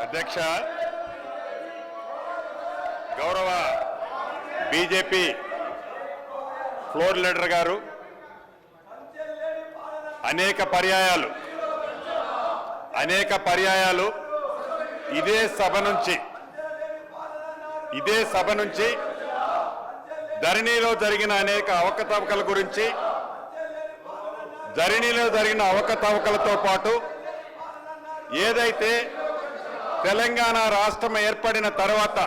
అధ్యక్ష, గౌరవ BJP floor leader గారు అనేక పర్యాయాలు ఇదే సభ నుంచి ధరణిలో జరిగిన అనేక అవకతవకల గురించి, ధరణిలో జరిగిన అవకతవకలతో పాటు ఏదైతే తెలంగాణ రాష్ట్రం ఏర్పడిన తర్వాత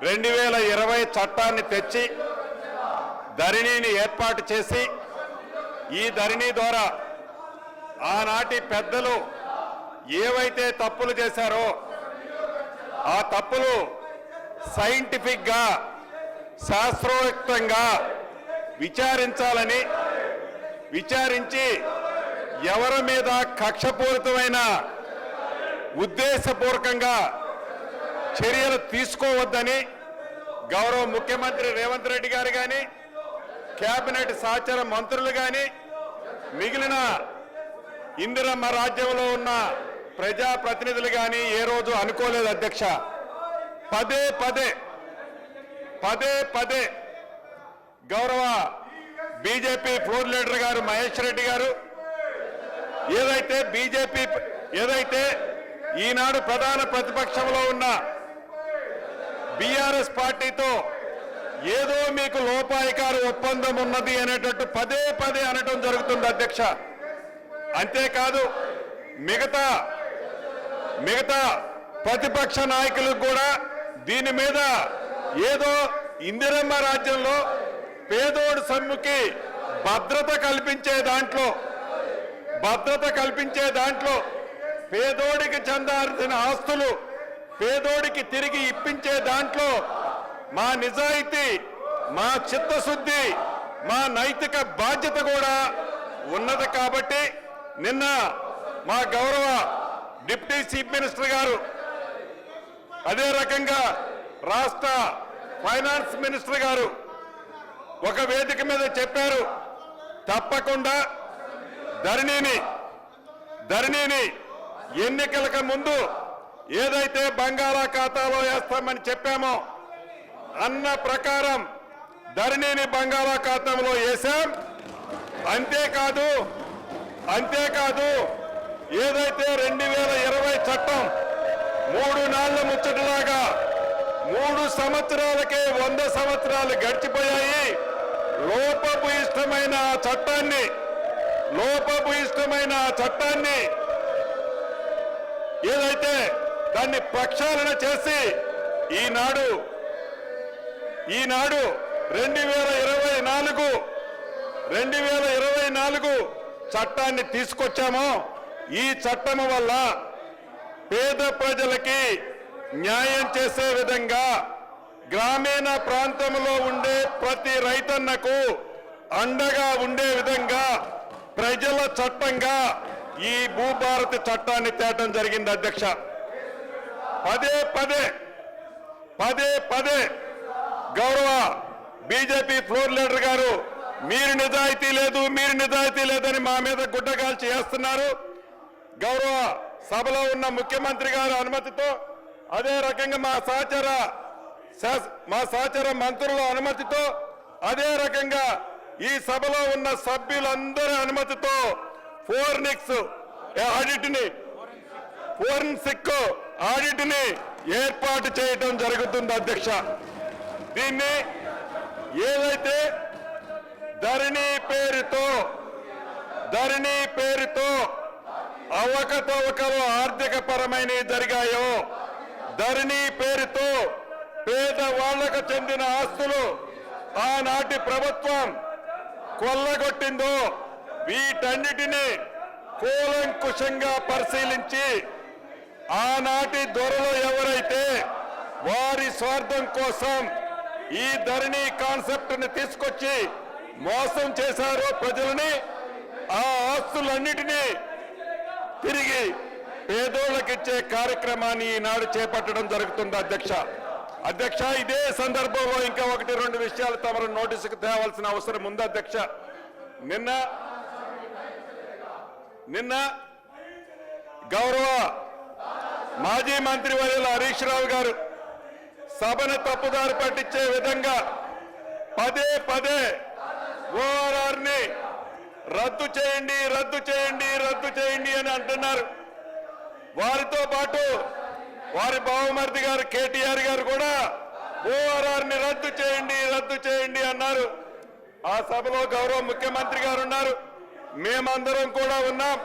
2020 చట్టాన్ని తెచ్చి ధరణిని ఏర్పాటు చేసి ఈ ధరణి ద్వారా ఆనాటి పెద్దలు ఏవైతే తప్పులు చేశారో ఆ తప్పులు సైంటిఫిక్ గా శాస్త్రోక్తంగా విచారించాలని, విచారించి ఎవరి మీద కక్షపూరితమైన ఉద్దేశపూర్వకంగా చర్యలు తీసుకోవద్దని గౌరవ ముఖ్యమంత్రి రేవంత్ రెడ్డి గారు కానీ, కేబినెట్ సహచర మంత్రులు కానీ, మిగిలిన ఇందిరమ్మ రాజ్యంలో ఉన్న ప్రజాప్రతినిధులు కానీ ఏ రోజు అనుకోలేదు అధ్యక్ష. పదే గౌరవ బీజేపీ ఫ్లోర్ లీడర్ గారు మహేష్ రెడ్డి గారు ఏదైతే ఈనాడు ప్రధాన ప్రతిపక్షంలో ఉన్న బీఆర్ఎస్ పార్టీతో ఏదో మీకు లోపాయికారు ఒప్పందం ఉన్నది అనేటట్టు పదే అనటం జరుగుతుంది అధ్యక్ష. అంతేకాదు మిగతా ప్రతిపక్ష నాయకులకు కూడా దీని మీద ఏదో ఇందిరమ్మ రాజ్యంలో పేదోడు సొమ్ముకి భద్రత కల్పించే దాంట్లో పేదోడికి చెందాల్సిన ఆస్తులు పేదోడికి తిరిగి ఇప్పించే దాంట్లో మా నిజాయితీ, మా చిత్తశుద్ధి, మా నైతిక బాధ్యత కూడా ఉన్నది. కాబట్టి నిన్న మా గౌరవ డిప్యూటీ చీఫ్ మినిస్టర్ గారు, అదే రకంగా రాష్ట్ర ఫైనాన్స్ మినిస్టర్ గారు ఒక వేదిక మీద చెప్పారు, తప్పకుండా ధరణిని ఎన్నికలకు ముందు ఏదైతే బంగాళాఖాతాలో వేస్తామని చెప్పామో అన్న ప్రకారం ధరణిని బంగాళాఖాతంలో వేశాం. అంతేకాదు ఏదైతే 2020 చట్టం 3 నాళ్ల ముచ్చటలాగా 3 సంవత్సరాలకే 100 సంవత్సరాలు గడిచిపోయాయి. లోపభూయిష్టమైన చట్టాన్ని ఏదైతే దాన్ని ప్రక్షాళన చేసి ఈనాడు 2024 చట్టాన్ని తీసుకొచ్చామో ఈ చట్టం వల్ల పేద ప్రజలకి న్యాయం చేసే విధంగా, గ్రామీణ ప్రాంతంలో ఉండే ప్రతి రైతన్నకు అండగా ఉండే విధంగా ప్రజల చట్టంగా ఈ భూభారతి చట్టాన్ని తేవడం జరిగింది అధ్యక్ష. పదే గౌరవ బీజేపీ ఫ్లోర్ లీడర్ గారు మీరు నిజాయితీ లేదని మా మీద గుడ్డగాల్చి చేస్తున్నారు. గౌరవ సభలో ఉన్న ముఖ్యమంత్రి గారి అనుమతితో, అదే రకంగా మా సహచర మంత్రుల అనుమతితో, అదే రకంగా ఈ సభలో ఉన్న సభ్యులందరి అనుమతితో ఫోరెన్సిక్ ఆడిట్ ని ఏర్పాటు చేయడం జరుగుతుంది అధ్యక్ష. దీన్ని ఏదైతే ధరణి పేరుతో అవకతవకలు ఆర్థిక పరమైనవి జరిగాయో, ధరణి పేరుతో పేదవాళ్లకు చెందిన ఆస్తులు ఆనాటి ప్రభుత్వం కొల్లగొట్టిందో వీటన్నిటినీ కూలంకుషంగా పరిశీలించి ఆనాటి దొరలు ఎవరైతే వారి స్వార్థం కోసం ఈ ధరణి కాన్సెప్ట్ ని తీసుకొచ్చి మోసం చేశారో ప్రజలని, ఆ ఆస్తులన్నిటినీ తిరిగి పేదోళ్ళకిచ్చే కార్యక్రమాన్ని ఈనాడు చేపట్టడం జరుగుతుంది అధ్యక్ష. ఇదే సందర్భంలో ఇంకా 1-2 విషయాలు తమరు నోటీసుకు తేవాల్సిన అవసరం ఉంది అధ్యక్ష. నిన్న గౌరవ మాజీ మంత్రి వర్యులు హరీష్ రావు గారు సభను తప్పుదారి పట్టించే విధంగా పదే పదే ఓఆర్ఆర్ ని రద్దు చేయండి రద్దు చేయండి రద్దు చేయండి అని అంటున్నారు. వారితో పాటు వారి బావమరిది గారు కేటీఆర్ గారు కూడా ఓఆర్ఆర్ ని రద్దు చేయండి అన్నారు. ఆ సభలో గౌరవ ముఖ్యమంత్రి గారు ఉన్నారు, మేమందరం కూడా ఉన్నాం.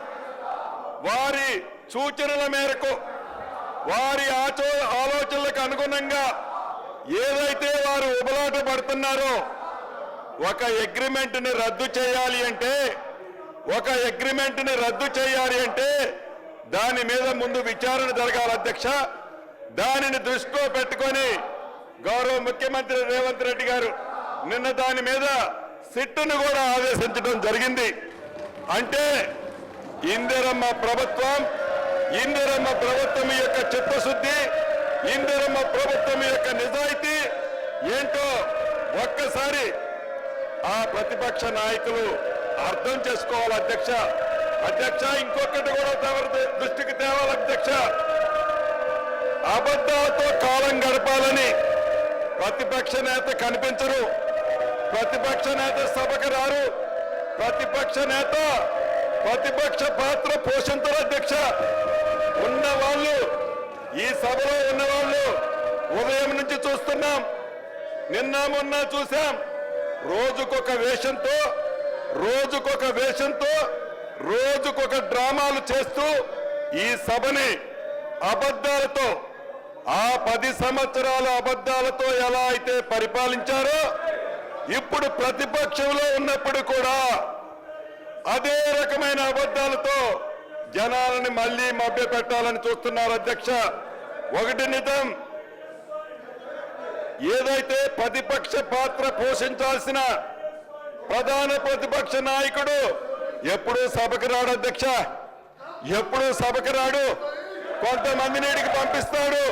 వారి సూచనల మేరకు వారి ఆలోచనలకు అనుగుణంగా ఏదైతే వారు ఉబలాట పడుతున్నారో ఒక అగ్రిమెంట్ ని రద్దు చేయాలి అంటే దాని మీద ముందు విచారణ జరగాలి అధ్యక్ష. దానిని దృష్టిలో పెట్టుకొని గౌరవ ముఖ్యమంత్రి రేవంత్ రెడ్డి గారు నిన్న దాని మీద సిట్టును కూడా ఆదేశించడం జరిగింది. అంటే ఇందిరమ్మ ప్రభుత్వం యొక్క చిత్తశుద్ధి, ఇందిరమ్మ ప్రభుత్వం యొక్క నిజాయితీ ఏంటో ఒక్కసారి ఆ ప్రతిపక్ష నాయకులు అర్థం చేసుకోవాలి అధ్యక్ష. ఇంకొకటి కూడా దృష్టికి తేవాలి అధ్యక్ష. అబద్ధాలతో కాలం గడపాలని ప్రతిపక్ష నేత కనిపించరు, ప్రతిపక్ష నేత సభకు రారు, ప్రతిపక్ష పాత్ర పోషించరు అధ్యక్ష. ఉన్నవాళ్ళు ఈ సభలో ఉన్నవాళ్ళు ఉదయం నుంచి చూస్తున్నాం, నిన్న మొన్న చూశాం. రోజుకొక వేషంతో డ్రామాలు చేస్తూ ఈ సభని అబద్ధాలతో, ఆ 10 సంవత్సరాల అబద్ధాలతో ఎలా అయితే పరిపాలించారో ఇప్పుడు ప్రతిపక్షంలో ఉన్నప్పుడు కూడా అదే రకమైన అబద్ధాలతో జనాలని మళ్లీ మభ్య పెట్టాలని చూస్తున్నారు అధ్యక్ష. ఒకటి నిజం, ఏదైతే ప్రతిపక్ష పాత్ర పోషించాల్సిన ప్రధాన ప్రతిపక్ష నాయకుడు ఎప్పుడూ సభకు రాడు అధ్యక్ష, కొంతమంది నీటికి పంపిస్తాడు,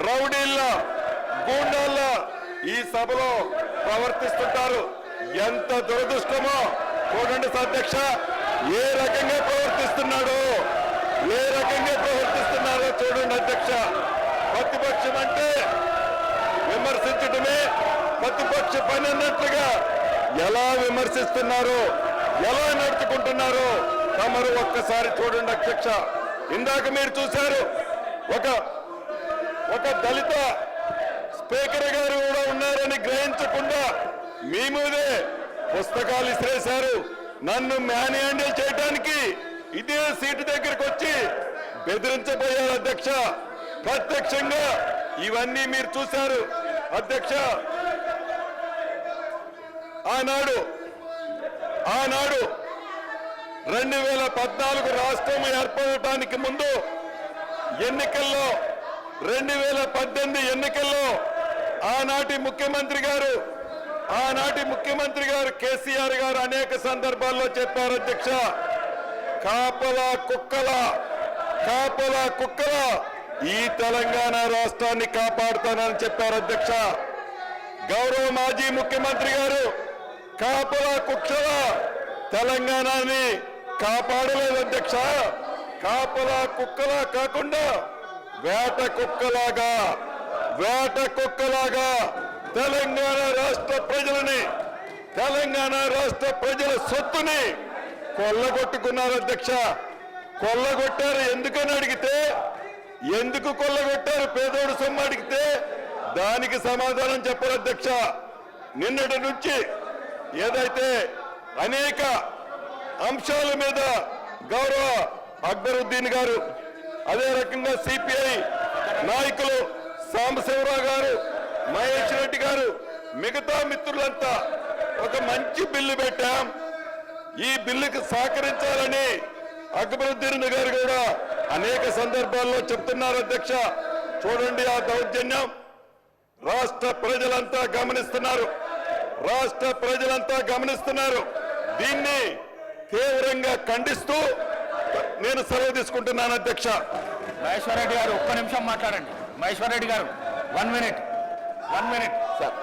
రౌడీల్లా గూండాల్లా ఈ సభలో ప్రవర్తిస్తుంటారు. ఎంత దురదృష్టమో చూడండి అధ్యక్ష, ఏ రకంగా ప్రవర్తిస్తున్నాడో చూడండి అధ్యక్ష. ప్రతిపక్షం అంటే విమర్శించడమే ప్రతిపక్ష పని అన్నట్లుగా ఎలా విమర్శిస్తున్నారో, ఎలా నడుచుకుంటున్నారో తమరు ఒక్కసారి చూడండి అధ్యక్ష. ఇందాక మీరు చూశారు, ఒక దళిత స్పీకర్ గారు కూడా ఉన్నారని గ్రహించకుండా మీ మీదే పుస్తకాలు ఇసిరేశారు. నన్ను మ్యాన్ హ్యాండిల్ చేయడానికి ఇదే సీటు దగ్గరకు వచ్చి బెదిరించబోయారు అధ్యక్ష. ప్రత్యక్షంగా ఇవన్నీ మీరు చూశారు అధ్యక్ష. ఆనాడు 2014 రాష్ట్రం ఏర్పడటానికి ముందు ఎన్నికల్లో, 2018 ఎన్నికల్లో ఆనాటి ముఖ్యమంత్రి గారు కేసీఆర్ గారు అనేక సందర్భాల్లో చెప్పారు అధ్యక్ష, కాపలా కుక్కల ఈ తెలంగాణ రాష్ట్రాన్ని కాపాడుతానని చెప్పారు అధ్యక్ష. గౌరవ మాజీ ముఖ్యమంత్రి గారు కాపలా కుక్కల తెలంగాణని కాపాడలేదు అధ్యక్ష. కాపలా కుక్కలా కాకుండా వేట కుక్కలాగా తెలంగాణ రాష్ట్ర ప్రజల సొత్తుని కొల్లగొట్టుకున్నారు అధ్యక్ష. కొల్లగొట్టారు ఎందుకని అడిగితే, ఎందుకు కొల్లగొట్టారు పేదోడు సొమ్ము అడిగితే దానికి సమాధానం చెప్పరు అధ్యక్ష. నిన్నటి నుంచి ఏదైతే అనేక అంశాల మీద గౌరవ అక్బరుద్దీన్ గారు, అదే రకంగా సిపిఐ నాయకులు సాంబశివరావు గారు, మహేష్ రెడ్డి గారు, మిగతా మిత్రులంతా ఒక మంచి బిల్లు పెట్టాం, ఈ బిల్లుకు సహకరించాలని అక్బరుద్దీన్ గారు కూడా అనేక సందర్భాల్లో చెప్తున్నారు అధ్యక్ష. చూడండి ఆ దౌర్జన్యం రాష్ట్ర ప్రజలంతా గమనిస్తున్నారు. దీన్ని తీవ్రంగా ఖండిస్తూ నేను సెలవు తీసుకుంటున్నాను అధ్యక్ష. మహేశ్వర్ రెడ్డి గారు ఒక్క నిమిషం మాట్లాడండి. మహేశ్వర్ రెడ్డి గారు 1 మినిట్ సార్.